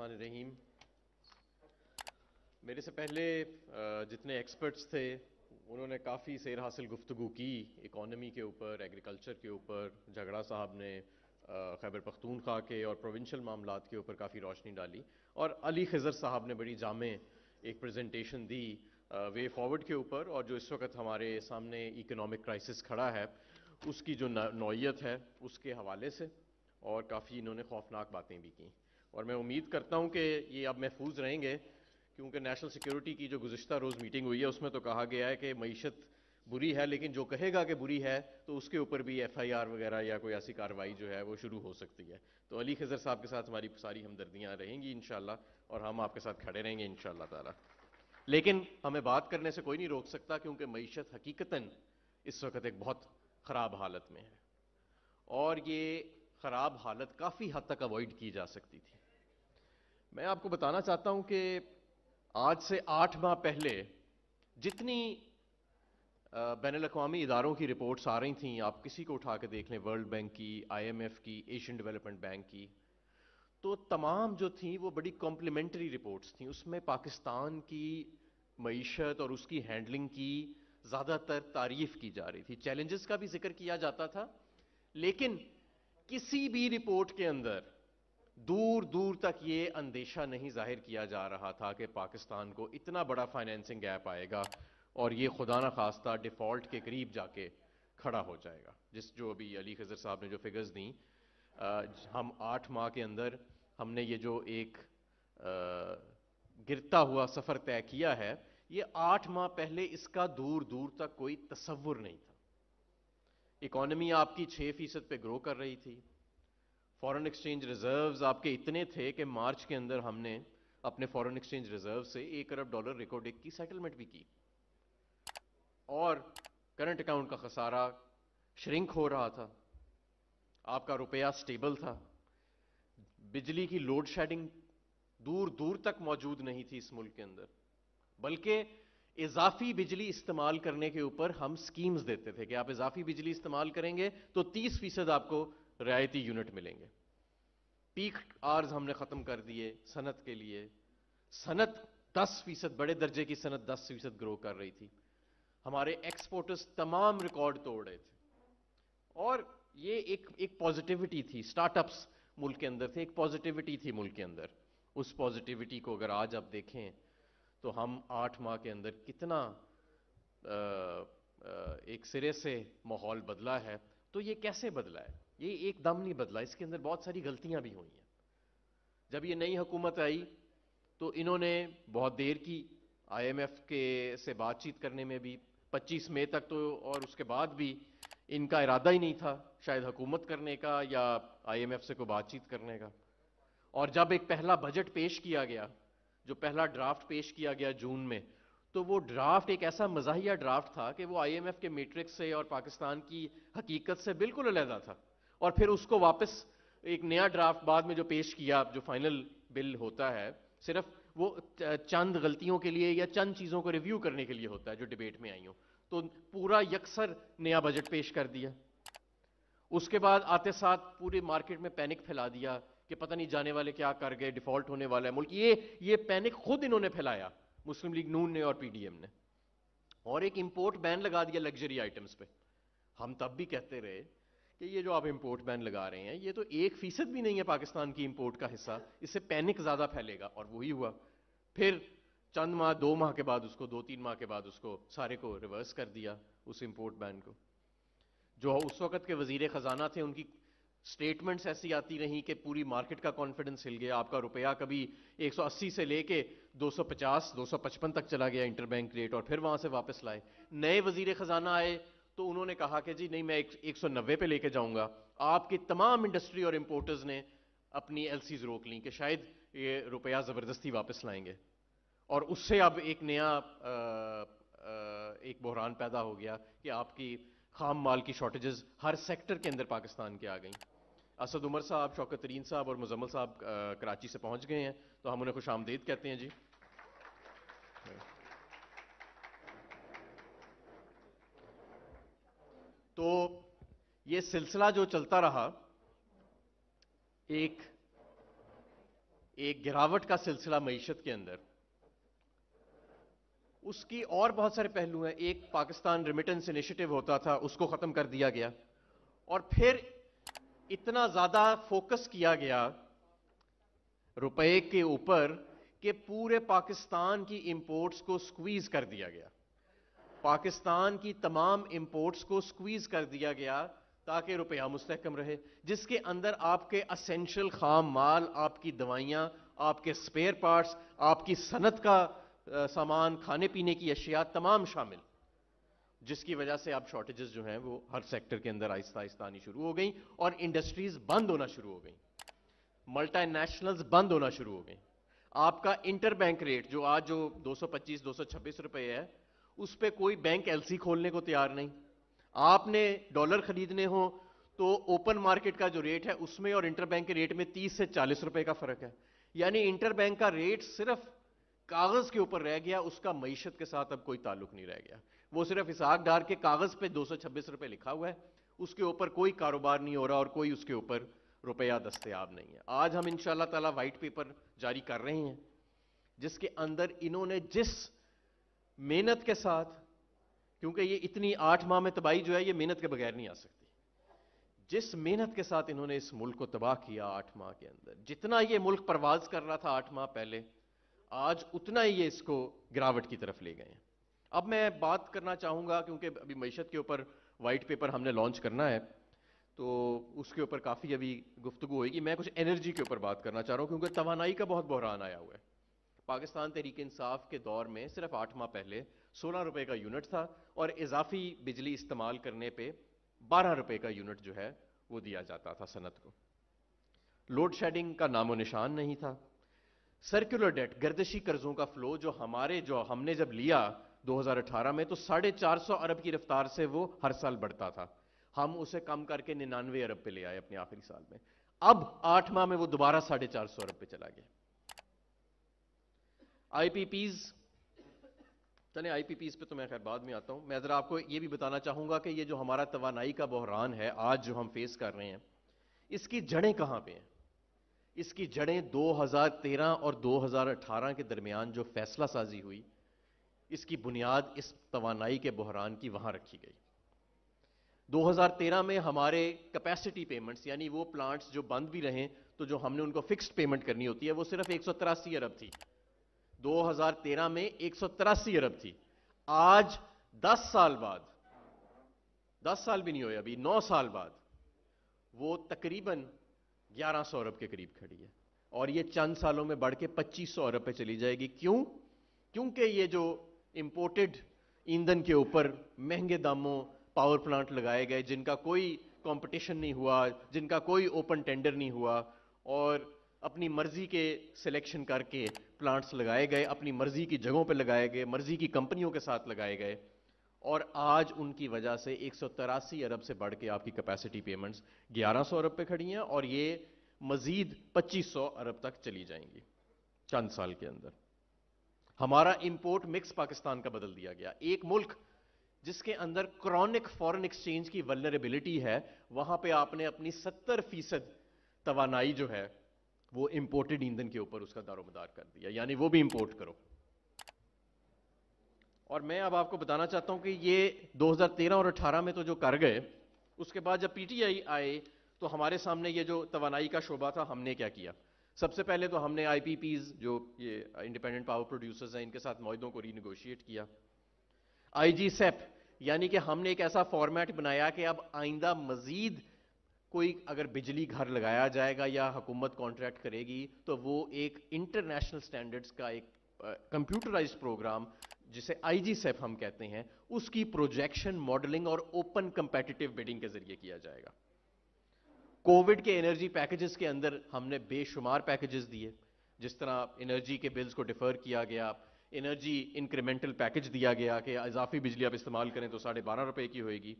الرحمن الرحیم. میرے سے پہلے جتنے ایکسپرٹس تھے انہوں نے کافی سیر حاصل گفتگو کی اکانومی کے اوپر, ایگریکلچر کے اوپر. جھگڑا صاحب نے خیبر پختونخوا کے اور پروونشل معاملات کے اوپر کافی روشنی ڈالی, اور علی خضر صاحب نے بڑی جامع ایک پریزنٹیشن دی وے فارورڈ کے اوپر, اور جو اس وقت ہمارے سامنے اکنامک کرائسس کھڑا ہے اس کی جو نوعیت ہے اس کے حوالے سے, اور کافی انہوں نے خوفناک باتیں بھی کیں. اور میں امید کرتا ہوں کہ یہ اب محفوظ رہیں گے, کیونکہ نیشنل سیکیورٹی کی جو گزشتہ روز میٹنگ ہوئی ہے اس میں تو کہا گیا ہے کہ معیشت بری ہے, لیکن جو کہے گا کہ بری ہے تو اس کے اوپر بھی ایف آئی آر وغیرہ یا کوئی ایسی کارروائی جو ہے وہ شروع ہو سکتی ہے. تو علی خضر صاحب کے ساتھ ہماری ساری ہمدردیاں رہیں گی انشاءاللہ, اور ہم آپ کے ساتھ کھڑے رہیں گے انشاءاللہ تعالی. لیکن ہمیں بات کرنے سے کوئی نہیں روک سکتا, کیونکہ معیشت حقیقتاً اس وقت ایک بہت خراب حالت میں ہے, اور یہ خراب حالت کافی حد تک اوائڈ کی جا سکتی تھی. میں آپ کو بتانا چاہتا ہوں کہ آج سے 8 ماہ پہلے جتنی بین الاقوامی اداروں کی رپورٹس آ رہی تھیں, آپ کسی کو اٹھا کے دیکھ لیں, ورلڈ بینک کی, آئی ایم ایف کی, ایشین ڈیولپمنٹ بینک کی, تو تمام جو تھیں وہ بڑی کمپلیمنٹری رپورٹس تھیں. اس میں پاکستان کی معیشت اور اس کی ہینڈلنگ کی زیادہ تر تعریف کی جا رہی تھی. چیلنجز کا بھی ذکر کیا جاتا تھا, لیکن کسی بھی رپورٹ کے اندر دور دور تک یہ اندیشہ نہیں ظاہر کیا جا رہا تھا کہ پاکستان کو اتنا بڑا فائنینسنگ گیپ آئے گا اور یہ خدا نخواستہ ڈیفالٹ کے قریب جا کے کھڑا ہو جائے گا. جو ابھی علی خضر صاحب نے جو فگرز دیں, ہم 8 ماہ کے اندر ہم نے یہ جو ایک گرتا ہوا سفر طے کیا ہے, یہ 8 ماہ پہلے اس کا دور دور تک کوئی تصور نہیں تھا. اکانومی آپ کی 6% پہ گرو کر رہی تھی, فورن ایکسچینج ریزروز آپ کے اتنے تھے کہ مارچ کے اندر ہم نے اپنے فورن ایکسچینج ریزرو سے $1 ارب ریکارڈ ایک کی سیٹلمنٹ بھی کی, اور کرنٹ اکاؤنٹ کا خسارہ شرنک ہو رہا تھا, آپ کا روپیہ سٹیبل تھا, بجلی کی لوڈ شیڈنگ دور دور تک موجود نہیں تھی اس ملک کے اندر, بلکہ اضافی بجلی استعمال کرنے کے اوپر ہم سکیمز دیتے تھے کہ آپ اضافی بجلی استعمال کریں گے تو 30% آپ کو رعایتی یونٹ ملیں گے. پیک آرز ہم نے ختم کر دیے صنعت کے لیے. صنعت 10%, بڑے درجے کی صنعت 10% گرو کر رہی تھی. ہمارے ایکسپورٹرز تمام ریکارڈ توڑ رہے تھے, اور یہ ایک پازیٹیوٹی تھی. سٹارٹ اپس ملک کے اندر تھے, ایک پازیٹیوٹی تھی ملک کے اندر. اس پازیٹیوٹی کو اگر آج آپ دیکھیں تو ہم 8 ماہ کے اندر کتنا ایک سرے سے ماحول بدلا ہے. تو یہ کیسے بدلا ہے؟ یہ ایک دم نہیں بدلا, اس کے اندر بہت ساری غلطیاں بھی ہوئی ہیں. جب یہ نئی حکومت آئی تو انہوں نے بہت دیر کی, آئی ایم ایف کے سے بات چیت کرنے میں بھی 25 مئی تک تو, اور اس کے بعد بھی ان کا ارادہ ہی نہیں تھا شاید حکومت کرنے کا یا آئی ایم ایف سے کوئی بات چیت کرنے کا. اور جب ایک پہلا بجٹ پیش کیا گیا, جو پہلا ڈرافٹ پیش کیا گیا جون میں, تو وہ ڈرافٹ ایک ایسا مزاحیہ ڈرافٹ تھا کہ وہ آئی ایم ایف کے میٹرکس سے اور پاکستان کی حقیقت سے بالکل علیحدہ تھا. اور پھر اس کو واپس ایک نیا ڈرافٹ بعد میں جو پیش کیا, جو فائنل بل ہوتا ہے, صرف وہ چند غلطیوں کے لیے یا چند چیزوں کو ریویو کرنے کے لیے ہوتا ہے جو ڈیبیٹ میں آئی ہوں, تو پورا یکسر نیا بجٹ پیش کر دیا. اس کے بعد آتے ساتھ پوری مارکیٹ میں پینک پھیلا دیا کہ پتہ نہیں جانے والے کیا کر گئے, ڈیفالٹ ہونے والا ہے ملک. یہ پینک خود انہوں نے پھیلایا, مسلم لیگ نون نے اور پی ڈی ایم نے, اور ایک امپورٹ بین لگا دیا لگژری آئٹمز پہ. ہم تب بھی کہتے رہے کہ یہ جو آپ امپورٹ بین لگا رہے ہیں یہ تو 1% بھی نہیں ہے پاکستان کی امپورٹ کا حصہ, اس سے پینک زیادہ پھیلے گا. اور وہی ہوا. پھر چند ماہ, 2 ماہ کے بعد اس کو, 2-3 ماہ کے بعد اس کو سارے کو ریورس کر دیا, اس امپورٹ بین کو. جو اس وقت کے وزیر خزانہ تھے ان کی سٹیٹمنٹس ایسی آتی رہیں کہ پوری مارکیٹ کا کانفیڈنس ہل گیا. آپ کا روپیہ کبھی 180 سے لے کے 250-255 تک چلا گیا انٹر بینک ریٹ, اور پھر وہاں سے واپس لائے. نئے وزیر خزانہ آئے تو انہوں نے کہا کہ جی نہیں, میں 190 پہ لے کے جاؤں گا. آپ کی تمام انڈسٹری اور امپورٹرز نے اپنی ایل سیز روک لیں کہ شاید یہ روپیہ زبردستی واپس لائیں گے, اور اس سے اب ایک نیا ایک بحران پیدا ہو گیا کہ آپ کی خام مال کی شارٹیجز ہر سیکٹر کے اندر پاکستان کے آ گئیں. اسد عمر صاحب, شوکت ترین صاحب اور مزمل صاحب کراچی سے پہنچ گئے ہیں, تو ہم انہیں خوش آمدید کہتے ہیں. جی تو یہ سلسلہ جو چلتا رہا, ایک گراوٹ کا سلسلہ معیشت کے اندر، اس کی اور بہت سارے پہلو ہیں. ایک پاکستان ریمیٹنس انیشیٹو ہوتا تھا، اس کو ختم کر دیا گیا. اور پھر اتنا زیادہ فوکس کیا گیا روپے کے اوپر کہ پورے پاکستان کی امپورٹس کو سکویز کر دیا گیا. پاکستان کی تمام امپورٹس کو سکویز کر دیا گیا تاکہ روپیہ مستحکم رہے، جس کے اندر آپ کے اسینشل خام مال، آپ کی دوائیاں، آپ کے سپیئر پارٹس، آپ کی صنعت کا سامان، کھانے پینے کی اشیاء تمام شامل، جس کی وجہ سے اب شارٹیجز جو ہیں وہ ہر سیکٹر کے اندر آہستہ آہستہ آنی شروع ہو گئیں اور انڈسٹریز بند ہونا شروع ہو گئیں، ملٹی نیشنلز بند ہونا شروع ہو گئیں. آپ کا انٹر بینک ریٹ جو آج جو 225 226 روپے ہے، اس پہ کوئی بینک ایل سی کھولنے کو تیار نہیں. آپ نے ڈالر خریدنے ہو تو اوپن مارکیٹ کا جو ریٹ ہے اس میں اور انٹر بینک کے ریٹ میں 30 سے 40 روپے کا فرق ہے. یعنی انٹر بینک کا ریٹ صرف کاغذ کے اوپر رہ گیا، اس کا معیشت کے ساتھ اب کوئی تعلق نہیں رہ گیا. وہ صرف اسحاق ڈار کے کاغذ پہ 226 روپے لکھا ہوا ہے، اس کے اوپر کوئی کاروبار نہیں ہو رہا اور کوئی اس کے اوپر روپیہ دستیاب نہیں ہے. آج ہم انشاءاللہ تعالی وائٹ پیپر جاری کر رہے ہیں جس کے اندر انہوں نے جس محنت کے ساتھ، کیونکہ یہ اتنی 8 ماہ میں تباہی جو ہے یہ محنت کے بغیر نہیں آ سکتی، جس محنت کے ساتھ انہوں نے اس ملک کو تباہ کیا 8 ماہ کے اندر، جتنا یہ ملک پرواز کر رہا تھا 8 ماہ پہلے، آج اتنا ہی یہ اس کو گراوٹ کی طرف لے گئے ہیں. اب میں بات کرنا چاہوں گا کیونکہ ابھی معیشت کے اوپر وائٹ پیپر ہم نے لانچ کرنا ہے تو اس کے اوپر کافی ابھی گفتگو ہوئے گی. میں کچھ انرجی کے اوپر بات کرنا چاہ رہا ہوں کیونکہ توانائی کا بہت بحران آیا ہوا ہے. پاکستان تحریک انصاف کے دور میں صرف 8 ماہ پہلے 16 روپے کا یونٹ تھا اور اضافی بجلی استعمال کرنے پہ 12 روپے کا یونٹ جو ہے وہ دیا جاتا تھا صنعت کو. لوڈ شیڈنگ کا نام و نشان نہیں تھا. سرکولر ڈیٹ، گردشی قرضوں کا فلو جو ہم نے جب لیا 2018 میں تو 450 ارب کی رفتار سے وہ ہر سال بڑھتا تھا. ہم اسے کم کر کے 99 ارب پہ لے آئے اپنے آخری سال میں. اب 8 ماہ میں وہ دوبارہ 450 ارب پہ چلا گیا. آئی پی پیز، چلیں آئی پی پیز پہ تو میں خیر بعد میں آتا ہوں. میں ذرا آپ کو یہ بھی بتانا چاہوں گا کہ یہ جو ہمارا توانائی کا بحران ہے آج جو ہم فیس کر رہے ہیں، اس کی جڑیں کہاں پہ ہیں؟ اس کی جڑیں 2013 اور 2018 کے درمیان جو فیصلہ سازی ہوئی، اس کی بنیاد اس توانائی کے بحران کی وہاں رکھی گئی. 2013 میں ہمارے کیپیسٹی پیمنٹس، یعنی وہ پلانٹس جو بند بھی رہیں تو جو ہم نے ان کو فکسڈ پیمنٹ کرنی ہوتی ہے، وہ صرف 183 ارب تھی. 2013 میں 183 ارب تھی. آج 10 سال بعد، 10 سال بھی نہیں ہوئے ابھی، 9 سال بعد وہ تقریباً 1100 ارب کے قریب کھڑی ہے اور یہ چند سالوں میں بڑھ کے 2500 ارب پہ چلی جائے گی. کیوں؟ کیونکہ یہ جو امپورٹڈ ایندھن کے اوپر مہنگے داموں پاور پلانٹ لگائے گئے جن کا کوئی کمپٹیشن نہیں ہوا، جن کا کوئی اوپن ٹینڈر نہیں ہوا، اور اپنی مرضی کے سلیکشن کر کے پلانٹس لگائے گئے، اپنی مرضی کی جگہوں پہ لگائے گئے، مرضی کی کمپنیوں کے ساتھ لگائے گئے، اور آج ان کی وجہ سے 183 ارب سے بڑھ کے آپ کی کیپیسٹی پیمنٹس 1100 ارب پہ کھڑی ہیں اور یہ مزید 2500 ارب تک چلی جائیں گی چند سال کے اندر. ہمارا امپورٹ مکس پاکستان کا بدل دیا گیا. ایک ملک جس کے اندر کرونک فورن ایکسچینج کی ولنریبلٹی ہے، وہاں پہ آپ نے اپنی 70% توانائی جو ہے وہ امپورٹڈ ایندھن کے اوپر اس کا دار و مدار کر دیا، یعنی وہ بھی امپورٹ کرو. اور میں اب آپ کو بتانا چاہتا ہوں کہ یہ 2013 اور 18 میں تو جو کر گئے، اس کے بعد جب پی ٹی آئی آئے تو ہمارے سامنے یہ جو توانائی کا شعبہ تھا ہم نے کیا کیا؟ سب سے پہلے تو ہم نے آئی پی پیز جو یہ انڈیپینڈنٹ پاور پروڈیوسرز ہیں ان کے ساتھ معاہدوں کو ری نیگوشیٹ کیا. آئی جی سیپ، یعنی کہ ہم نے ایک ایسا فارمیٹ بنایا کہ اب آئندہ مزید کوئی اگر بجلی گھر لگایا جائے گا یا حکومت کانٹریکٹ کرے گی تو وہ ایک انٹرنیشنل سٹینڈرڈز کا ایک کمپیوٹرائزڈ پروگرام جسے آئی جی سیپ ہم کہتے ہیں، اس کی پروجیکشن، ماڈلنگ اور اوپن کمپیٹیٹیو بڈنگ کے ذریعے کیا جائے گا. کووڈ کے انرجی پیکیجز کے اندر ہم نے بے شمار پیکیجز دیے، جس طرح انرجی کے بلز کو ڈیفر کیا گیا، انرجی انکریمنٹل پیکیج دیا گیا کہ اضافی بجلی آپ استعمال کریں تو 12.5 روپے کی ہوئے گی.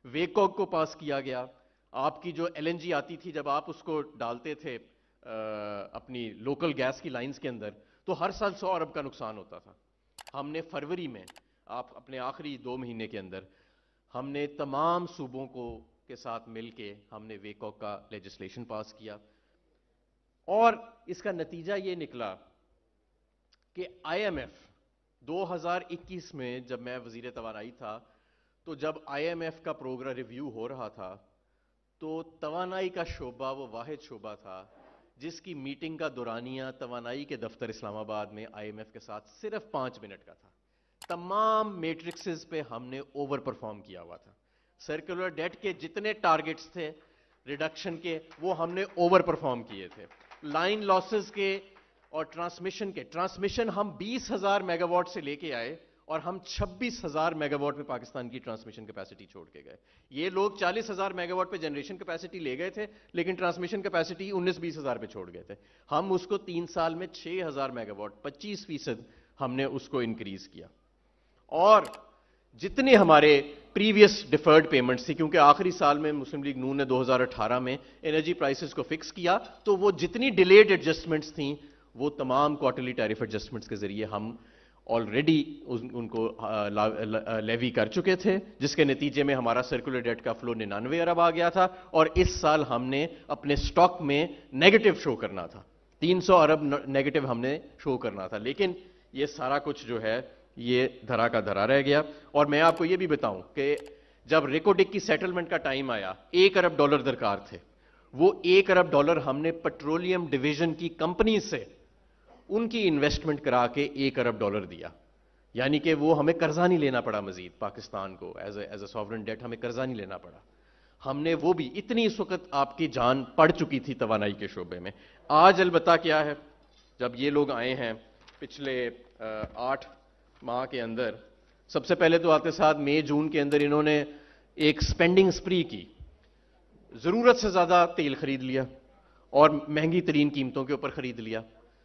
ویکوگ کو پاس کیا گیا. آپ کی جو ایل این جی آتی تھی جب آپ اس کو ڈالتے تھے اپنی لوکل گیس کی لائنز کے اندر تو ہر سال 100 ارب کا نقصان ہوتا تھا. ہم نے فروری میں، آپ اپنے آخری 2 مہینے کے اندر، ہم نے تمام صوبوں کو کے ساتھ مل کے ہم نے ویکوگ کا لیجسلیشن پاس کیا. اور اس کا نتیجہ یہ نکلا کہ آئی ایم ایف 2021 میں جب میں وزیر توانائی تھا تو جب آئی ایم ایف کا پروگرام ریویو ہو رہا تھا تو توانائی کا شعبہ وہ واحد شعبہ تھا جس کی میٹنگ کا دورانیہ توانائی کے دفتر اسلام آباد میں آئی ایم ایف کے ساتھ صرف 5 منٹ کا تھا. تمام میٹرکسز پہ ہم نے اوور پرفارم کیا ہوا تھا. سرکولر ڈیٹ کے جتنے ٹارگٹس تھے ریڈکشن کے وہ ہم نے اوور پرفارم کیے تھے. لائن لاسز کے اور ٹرانسمیشن ہم 20,000 میگا واٹ سے لے کے آئے اور ہم 26,000 میگا واٹ پہ پاکستان کی ٹرانسمیشن کیپیسٹی چھوڑ کے گئے. یہ لوگ 40,000 میگا واٹ پہ جنریشن کیپیسٹی لے گئے تھے لیکن ٹرانسمیشن کیپیسٹی 19-20,000 پہ چھوڑ گئے تھے. ہم اس کو 3 سال میں 6,000 میگا واٹ 25% ہم نے اس کو انکریز کیا. اور جتنے ہمارے پریویس ڈیفرڈ پیمنٹس تھی, کیونکہ آخری سال میں مسلم لیگ نون نے 2018 میں انرجی پرائسز کو فکس کیا, تو وہ جتنی ڈیلیڈ ایڈجسٹمنٹس تھیں وہ تمام کوارٹرلی ٹیرف ایڈجسٹمنٹس کے ذریعے ہم آلریڈی ان کو لیوی کر چکے تھے, جس کے نتیجے میں ہمارا سرکولر ڈیٹ کا فلو 99 ارب آ گیا تھا. اور اس سال ہم نے اپنے سٹاک میں نیگیٹو شو کرنا تھا, 300 ارب نیگیٹو ہم نے شو کرنا تھا. لیکن یہ سارا کچھ جو ہے یہ دھرا کا دھرا رہ گیا. اور میں آپ کو یہ بھی بتاؤں کہ جب ریکوڈک کی سیٹلمنٹ کا ٹائم آیا $1 ارب درکار تھے. وہ $1 ارب ہم نے پیٹرولیم ڈویژن کی کمپنی سے ان کی انویسٹمنٹ کرا کے $1 ارب دیا. یعنی کہ وہ ہمیں قرضہ نہیں لینا پڑا, مزید پاکستان کو ایز اے سوورن ڈیٹ ہمیں قرضہ نہیں لینا پڑا. ہم نے وہ بھی اتنی اس وقت آپ کی جان پڑ چکی تھی توانائی کے شعبے میں. آج البتہ کیا ہے, جب یہ لوگ آئے ہیں پچھلے 8 ماہ کے اندر, سب سے پہلے تو آتے ساتھ مئی جون کے اندر انہوں نے ایک سپینڈنگ سپری کی, ضرورت سے زیادہ تیل خرید لیا اور مہنگی ترین قیمتوں کے اوپر خرید لیا.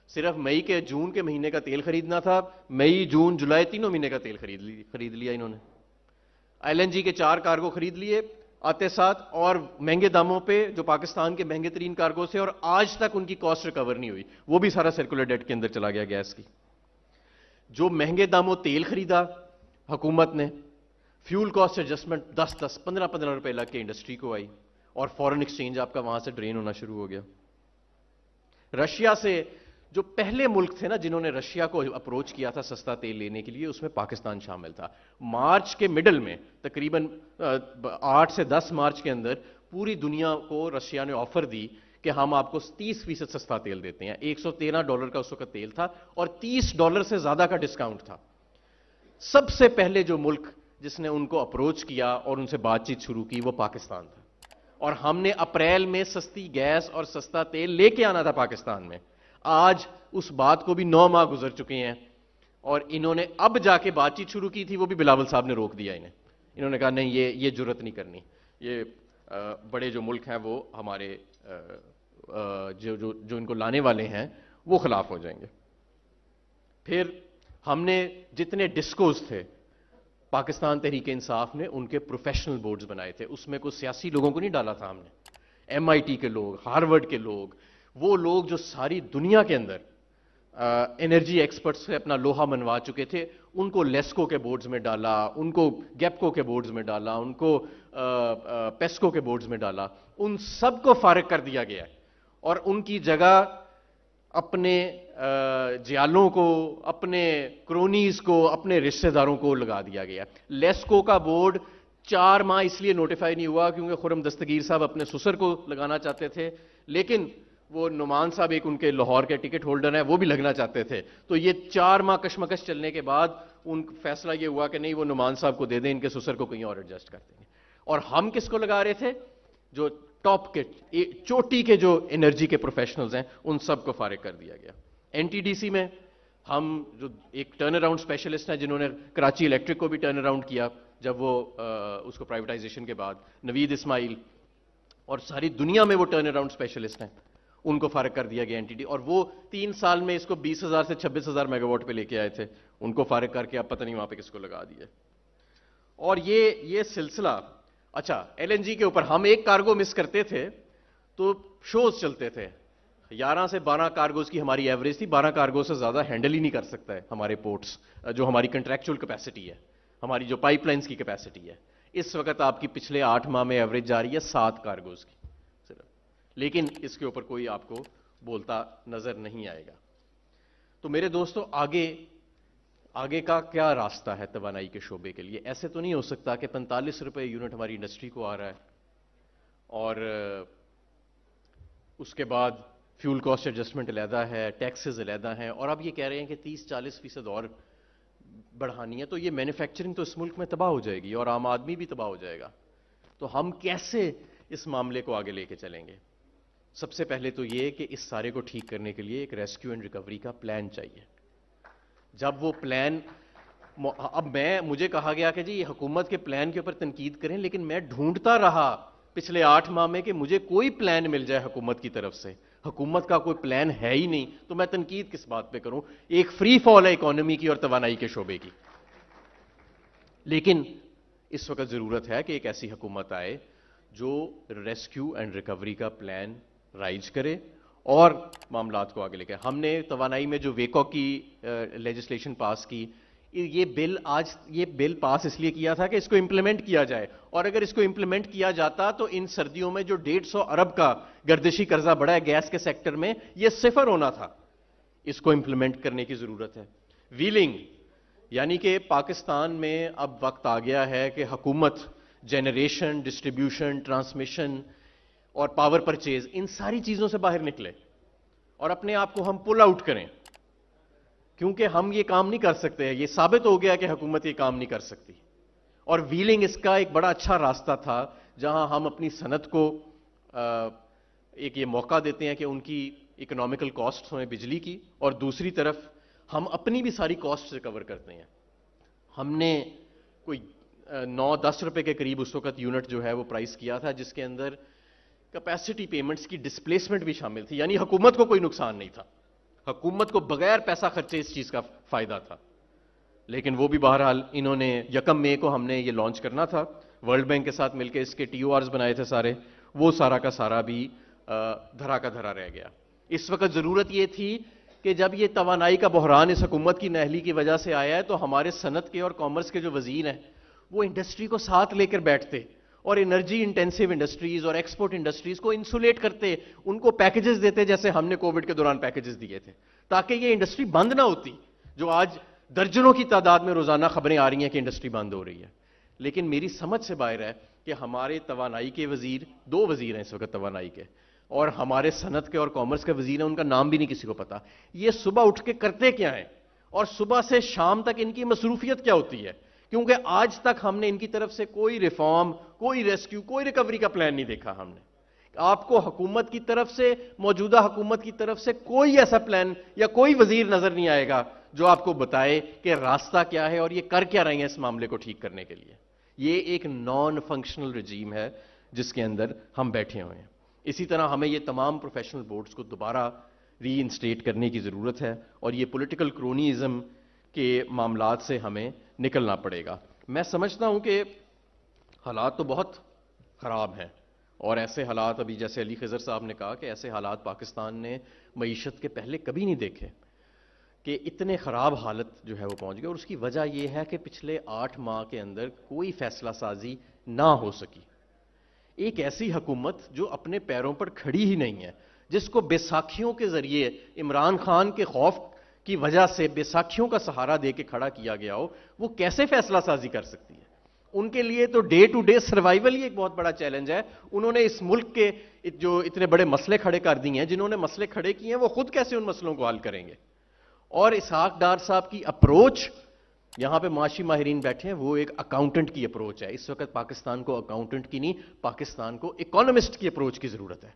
صرف مئی کے جون کے مہینے کا تیل خریدنا تھا, مئی جون جولائی تینوں مہینے کا تیل خرید لیا انہوں نے. ایل این جی کے 4 کارگو خرید لیے آتے ساتھ, اور مہنگے داموں پہ جو پاکستان کے مہنگے ترین کارگو سے, اور آج تک ان کی کاسٹ ریکور نہیں ہوئی. وہ بھی سارا سرکولر ڈیٹ کے اندر چلا گیا گیس کی. جو مہنگے داموں تیل خریدا حکومت نے, فیول کاسٹ ایڈجسٹمنٹ 10-10 15-15 روپے لگ کے انڈسٹری کو آئی, اور فورن ایکسچینج آپ کا وہاں سے ڈرین ہونا شروع ہو گیا. رشیا سے جو پہلے ملک تھے نا جنہوں نے رشیا کو اپروچ کیا تھا سستا تیل لینے کے لیے, اس میں پاکستان شامل تھا. مارچ کے مڈل میں تقریباً 8 سے 10 مارچ کے اندر پوری دنیا کو رشیا نے آفر دی کہ ہم آپ کو 30% سستا تیل دیتے ہیں. $113 کا اس وقت تیل تھا اور $30 سے زیادہ کا ڈسکاؤنٹ تھا. سب سے پہلے جو ملک جس نے ان کو اپروچ کیا اور ان سے بات چیت شروع کی وہ پاکستان تھا. اور ہم نے اپریل میں سستی گیس اور سستا تیل لے کے آنا تھا پاکستان میں. آج اس بات کو بھی 9 ماہ گزر چکے ہیں, اور انہوں نے اب جا کے بات چیت شروع کی تھی, وہ بھی بلاول صاحب نے روک دیا انہیں. انہوں نے کہا نہیں, یہ جرت نہیں کرنی, یہ بڑے جو ملک ہیں وہ ہمارے جو ان کو لانے والے ہیں وہ خلاف ہو جائیں گے. پھر ہم نے جتنے ڈسکوز تھے پاکستان تحریک انصاف نے ان کے پروفیشنل بورڈز بنائے تھے, اس میں کوئی سیاسی لوگوں کو نہیں ڈالا تھا ہم نے. MIT کے لوگ, ہارورڈ کے لوگ, وہ لوگ جو ساری دنیا کے اندر انرجی ایکسپرٹس سے اپنا لوہا منوا چکے تھے, ان کو لیسکو کے بورڈز میں ڈالا, ان کو گیپکو کے بورڈز میں ڈالا, ان کو پیسکو کے بورڈز میں ڈالا. ان سب کو فارغ کر دیا گیا ہے اور ان کی جگہ اپنے جیالوں کو, اپنے کرونیز کو, اپنے رشتہ داروں کو لگا دیا گیا. لیسکو کا بورڈ 4 ماہ اس لیے نوٹیفائی نہیں ہوا کیونکہ خرم دستگیر صاحب اپنے سسر کو لگانا چاہتے تھے, لیکن وہ نعمان صاحب ایک ان کے لاہور کے ٹکٹ ہولڈر ہیں, وہ بھی لگنا چاہتے تھے. تو یہ 4 ماہ کشمکش چلنے کے بعد ان فیصلہ یہ ہوا کہ نہیں, وہ نعمان صاحب کو دے دیں, ان کے سسر کو کہیں اور ایڈجسٹ کر دیں گے. اور ہم کس کو لگا رہے تھے؟ جو ٹاپ کے چوٹی کے جو انرجی کے پروفیشنلز ہیں ان سب کو فارغ کر دیا گیا. NTDC میں ہم جو ایک ٹرن اراؤنڈ اسپیشلسٹ ہیں جنہوں نے کراچی الیکٹرک کو بھی ٹرن اراؤنڈ کیا جب وہ اس کو پرائیویٹائزیشن کے بعد, نوید اسماعیل, اور ساری دنیا میں وہ ٹرن اراؤنڈ اسپیشلسٹ ہیں, ان کو فارغ کر دیا گیا NTD. اور وہ 3 سال میں اس کو 20,000 سے 26,000 میگا واٹ پہ لے کے آئے تھے, ان کو فارغ کر کے اب پتہ نہیں وہاں پہ کس کو لگا دیا. اور یہ سلسلہ. اچھا, LNG کے اوپر ہم ایک کارگو مس کرتے تھے تو شوز چلتے تھے. 11 سے 12 کارگوز کی ہماری ایوریج تھی, 12 کارگو سے زیادہ ہینڈل ہی نہیں کر سکتا ہے ہمارے پورٹس, جو ہماری کنٹریکچوئل کیپیسٹی ہے, ہماری جو پائپ لائنز کی کیپیسٹی ہے. اس وقت آپ کی پچھلے 8 ماہ میں ایوریج جا رہی ہے 7 کارگوز کی صرف, لیکن اس کے اوپر کوئی آپ کو بولتا نظر نہیں آئے گا. تو میرے دوستو آگے کا کیا راستہ ہے توانائی کے شعبے کے لیے؟ ایسے تو نہیں ہو سکتا کہ 45 روپے یونٹ ہماری انڈسٹری کو آ رہا ہے اور اس کے بعد فیول کاسٹ ایڈجسٹمنٹ علیحدہ ہے, ٹیکسز علیحدہ ہیں, اور اب یہ کہہ رہے ہیں کہ 30-40% اور بڑھانی ہے. تو یہ مینوفیکچرنگ تو اس ملک میں تباہ ہو جائے گی اور عام آدمی بھی تباہ ہو جائے گا. تو ہم کیسے اس معاملے کو آگے لے کے چلیں گے؟ سب سے پہلے تو یہ کہ اس سارے کو ٹھیک کرنے کے لیے ایک ریسکیو اینڈ ریکوری کا پلان چاہیے. جب وہ پلان, اب مجھے کہا گیا کہ جی یہ حکومت کے پلان کے اوپر تنقید کریں, لیکن میں ڈھونڈتا رہا پچھلے 8 ماہ میں کہ مجھے کوئی پلان مل جائے حکومت کی طرف سے. حکومت کا کوئی پلان ہے ہی نہیں, تو میں تنقید کس بات پہ کروں؟ ایک فری فال ہے اکانومی کی اور توانائی کے شعبے کی. لیکن اس وقت ضرورت ہے کہ ایک ایسی حکومت آئے جو ریسکیو اینڈ ریکوری کا پلان رائج کرے اور معاملات کو آگے لے کے. ہم نے توانائی میں جو ویکو کی لیجسلیشن پاس کی, یہ بل پاس اس لیے کیا تھا کہ اس کو امپلیمنٹ کیا جائے, اور اگر اس کو امپلیمنٹ کیا جاتا تو ان سردیوں میں جو 150 ارب کا گردشی قرضہ بڑھا ہے گیس کے سیکٹر میں, یہ 0 ہونا تھا. اس کو امپلیمنٹ کرنے کی ضرورت ہے. ویلنگ, یعنی کہ پاکستان میں اب وقت آ گیا ہے کہ حکومت جنریشن, ڈسٹریبیوشن, ٹرانسمیشن اور پاور پرچیز, ان ساری چیزوں سے باہر نکلے اور اپنے آپ کو ہم پل آؤٹ کریں, کیونکہ ہم یہ کام نہیں کر سکتے. یہ ثابت ہو گیا کہ حکومت یہ کام نہیں کر سکتی, اور ویلنگ اس کا ایک بڑا اچھا راستہ تھا جہاں ہم اپنی صنعت کو ایک یہ موقع دیتے ہیں کہ ان کی اکنامیکل کاسٹ ہوئیں بجلی کی, اور دوسری طرف ہم اپنی بھی ساری کاسٹ ریکور کرتے ہیں. ہم نے کوئی 9-10 روپے کے قریب اس وقت یونٹ جو ہے وہ پرائس کیا تھا, جس کے اندر کیپیسٹی پیمنٹس کی ڈسپلیسمنٹ بھی شامل تھی, یعنی حکومت کو کوئی نقصان نہیں تھا, حکومت کو بغیر پیسہ خرچے اس چیز کا فائدہ تھا. لیکن وہ بھی بہرحال انہوں نے 1 مئی کو ہم نے یہ لانچ کرنا تھا, ورلڈ بینک کے ساتھ مل کے اس کے TORs بنائے تھے سارے, وہ سارا کا سارا بھی دھرا کا دھرا رہ گیا. اس وقت ضرورت یہ تھی کہ جب یہ توانائی کا بحران اس حکومت کی نااہلی کی وجہ سے آیا ہے تو ہمارے صنعت کے اور کامرس کے جو وزیر ہیں وہ انڈسٹری کو ساتھ لے کر بیٹھتے اور انرجی انٹینسیو انڈسٹریز اور ایکسپورٹ انڈسٹریز کو انسولیٹ کرتے, ان کو پیکیجز دیتے جیسے ہم نے کووڈ کے دوران پیکیجز دیے تھے, تاکہ یہ انڈسٹری بند نہ ہوتی, جو آج درجنوں کی تعداد میں روزانہ خبریں آ رہی ہیں کہ انڈسٹری بند ہو رہی ہے. لیکن میری سمجھ سے باہر ہے کہ ہمارے توانائی کے وزیر, 2 وزیر ہیں اس وقت توانائی کے, اور ہمارے صنعت کے اور کامرس کے وزیر ہیں, ان کا نام بھی نہیں کسی کو پتا. یہ صبح اٹھ کے کرتے کیا ہیں اور صبح سے شام تک ان کی مصروفیت کیا ہوتی ہے, کیونکہ آج تک ہم نے ان کی طرف سے کوئی ریفارم, کوئی ریسکیو, کوئی ریکوری کا پلان نہیں دیکھا. ہم نے آپ کو حکومت کی طرف سے, موجودہ حکومت کی طرف سے کوئی ایسا پلان یا کوئی وزیر نظر نہیں آئے گا جو آپ کو بتائے کہ راستہ کیا ہے اور یہ کر کیا رہے ہیں اس معاملے کو ٹھیک کرنے کے لیے. یہ ایک نان فنکشنل رجیم ہے جس کے اندر ہم بیٹھے ہوئے ہیں. اسی طرح ہمیں یہ تمام پروفیشنل بورڈز کو دوبارہ ری انسٹیٹ کرنے کی ضرورت ہے, اور یہ پولیٹیکل کرونیزم کے معاملات سے ہمیں نکلنا پڑے گا. میں سمجھتا ہوں کہ حالات تو بہت خراب ہیں, اور ایسے حالات ابھی جیسے علی خضر صاحب نے کہا کہ ایسے حالات پاکستان نے معیشت کے پہلے کبھی نہیں دیکھے کہ اتنے خراب حالت جو ہے وہ پہنچ گئی. اور اس کی وجہ یہ ہے کہ پچھلے 8 ماہ کے اندر کوئی فیصلہ سازی نہ ہو سکی. ایک ایسی حکومت جو اپنے پیروں پر کھڑی ہی نہیں ہے, جس کو بیساکھیوں کے ذریعے عمران خان کے خوف کی وجہ سے بیساکھیوں کا سہارا دے کے کھڑا کیا گیا ہو, وہ کیسے فیصلہ سازی کر سکتی ہے؟ ان کے لیے تو ڈے ٹو ڈے سروائیول ہی ایک بہت بڑا چیلنج ہے. انہوں نے اس ملک کے جو اتنے بڑے مسئلے کھڑے کر دیے ہیں, جنہوں نے مسئلے کھڑے کیے ہیں, وہ خود کیسے ان مسئلوں کو حل کریں گے؟ اور اسحاق ڈار صاحب کی اپروچ, یہاں پہ معاشی ماہرین بیٹھے ہیں, وہ ایک اکاؤنٹنٹ کی اپروچ ہے. اس وقت پاکستان کو اکاؤنٹنٹ کی نہیں, پاکستان کو اکانومسٹ کی اپروچ کی ضرورت ہے.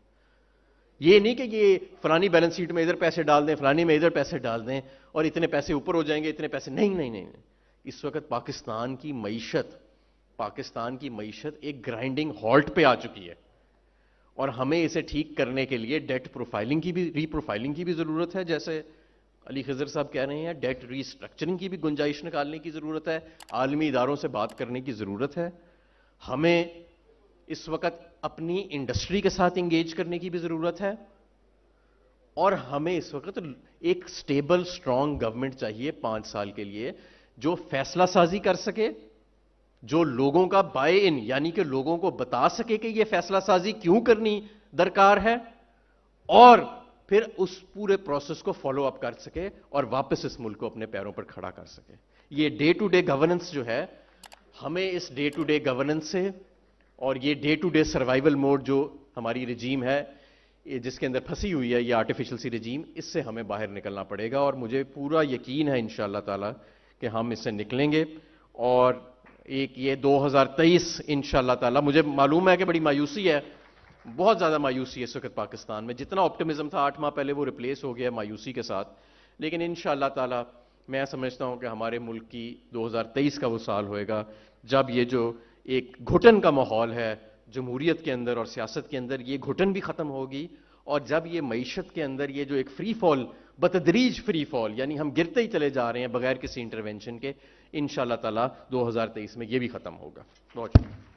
یہ نہیں کہ یہ فلانی بیلنس شیٹ میں ادھر پیسے ڈال دیں, فلانی میں ادھر پیسے ڈال دیں اور اتنے پیسے اوپر ہو جائیں گے, اتنے پیسے نہیں. اس وقت پاکستان کی معیشت ایک گرائنڈنگ ہالٹ پہ آ چکی ہے, اور ہمیں اسے ٹھیک کرنے کے لیے ڈیٹ پروفائلنگ کی بھی, ری پروفائلنگ کی بھی ضرورت ہے. جیسے علی خضر صاحب کہہ رہے ہیں, ڈیٹ ری اسٹرکچرنگ کی بھی گنجائش نکالنے کی ضرورت ہے, عالمی اداروں سے بات کرنے کی ضرورت ہے. ہمیں اس وقت اپنی انڈسٹری کے ساتھ انگیج کرنے کی بھی ضرورت ہے, اور ہمیں اس وقت ایک سٹیبل سٹرانگ گورنمنٹ چاہیے 5 سال کے لیے, جو فیصلہ سازی کر سکے, جو لوگوں کا بائی ان, یعنی کہ لوگوں کو بتا سکے کہ یہ فیصلہ سازی کیوں کرنی درکار ہے, اور پھر اس پورے پروسیس کو فالو اپ کر سکے اور واپس اس ملک کو اپنے پیروں پر کھڑا کر سکے. یہ ڈے ٹو ڈے گورننس جو ہے، ہمیں اس ڈے ٹو ڈے گورننس سے اور یہ day to day survival mode جو ہماری رجیم ہے، جس کے اندر پھنسی ہوئی ہے یہ آرٹیفیشل سی رجیم، اس سے ہمیں باہر نکلنا پڑے گا. اور مجھے پورا یقین ہے انشاءاللہ تعالی کہ ہم اس سے نکلیں گے. اور ایک یہ 2023 انشاءاللہ تعالی، مجھے معلوم ہے کہ بڑی مایوسی ہے، بہت زیادہ مایوسی ہے اس وقت پاکستان میں. جتنا آپٹمزم تھا 8 ماہ پہلے وہ ریپلیس ہو گیا مایوسی کے ساتھ. لیکن انشاءاللہ تعالی میں سمجھتا ہوں کہ ہمارے ملک کی 2023 کا وہ سال ہوئے گا جب یہ جو ایک گھٹن کا ماحول ہے جمہوریت کے اندر اور سیاست کے اندر، یہ گھٹن بھی ختم ہوگی. اور جب یہ معیشت کے اندر یہ جو ایک فری فال، بتدریج فری فال، یعنی ہم گرتے ہی چلے جا رہے ہیں بغیر کسی انٹرونشن کے، انشاءاللہ تعالی 2023 میں یہ بھی ختم ہوگا. بہت شکریہ.